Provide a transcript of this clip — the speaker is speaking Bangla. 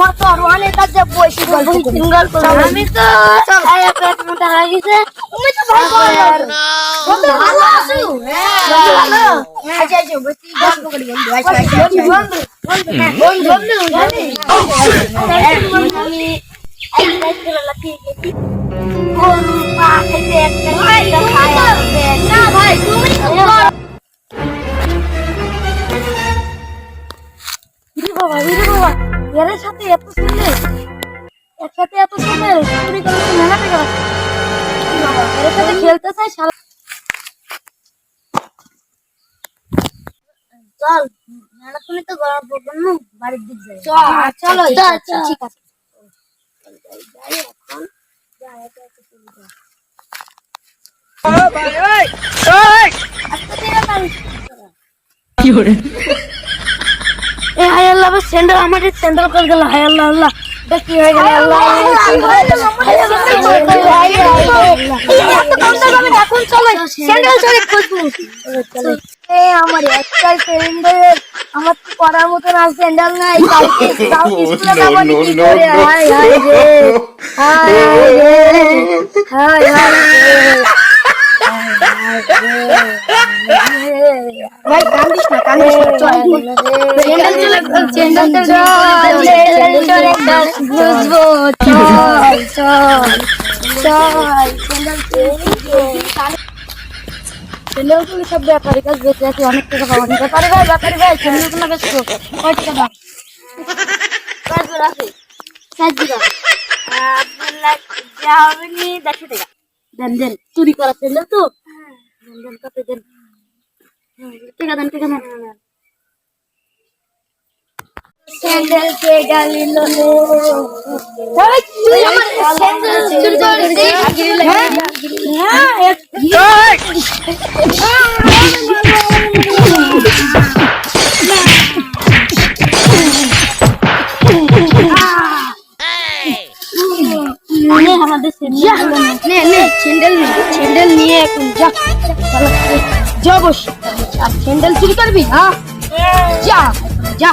আমার তো আরো অনেক আছে বসে গল্প সিঙ্গেল আমি তো খাই পেট মোটা হয়ে গেছে তুমি তো ভালো বন্ধু ভালো আছো বন্ধু ভালো আচ্ছা আচ্ছা বসি গল্প করি বন্ধু আচ্ছা আচ্ছা বন্ধু আমি এই রাস্তায় লাকি গেছি কোন পা খেতে একটা খায় না ভাই তুমি বাবা এর সাথে এত ছেলে একসাথে এত ছেলে চুরি করে মেলা টাকা বাবা এর সাথে খেলতে চাই শালা চল মেলা তুমি তো গরম পড়বে না বাড়ির দিক যাই চলো ঠিক আছে যাই এখন যাই এখন চলে যাই ও ভাই ওই আজকে তেরা তাই কি করে এ হায় আল্লাহ বাস স্যান্ডেল আমাদের স্যান্ডেল করে গেল হায় আল্লাহ আল্লাহ এটা কি হয়ে গেল আল্লাহ এখন চলো স্যান্ডেল চলে খুঁজবো এ আমার একটাই স্যান্ডেল আমার তো পরার মতন আর স্যান্ডেল নাই কালকে স্কুলে যাব নি কি করে হায় হায় রে হায় রে হায় হায় ভাই কান্দিস না চল স্যান্ডেল চলে বুঝবো চল চল চল স্যান্ডেল তো সব ব্যাপারী কাজ বেঁচে আছে অনেক টাকা পাওয়া ব্যাপারী ভাই স্যান্ডেল গুলো বেচবো কয় টাকা দাম কয় জোড়া আছে 4 জোড়া আপনার যা হবে নি 100 টাকা দেন চুরি করা স্যান্ডেল তো দেন কত দেন টাকা দেন স্যান্ডেল কে গালিল ভাই তুই আমার স্যান্ডেল চুরি করেছিস আমাদের স্যান্ডেল নিয়ে এখন যা বস আর স্যান্ডেল চুরি করবি হ্যাঁ যা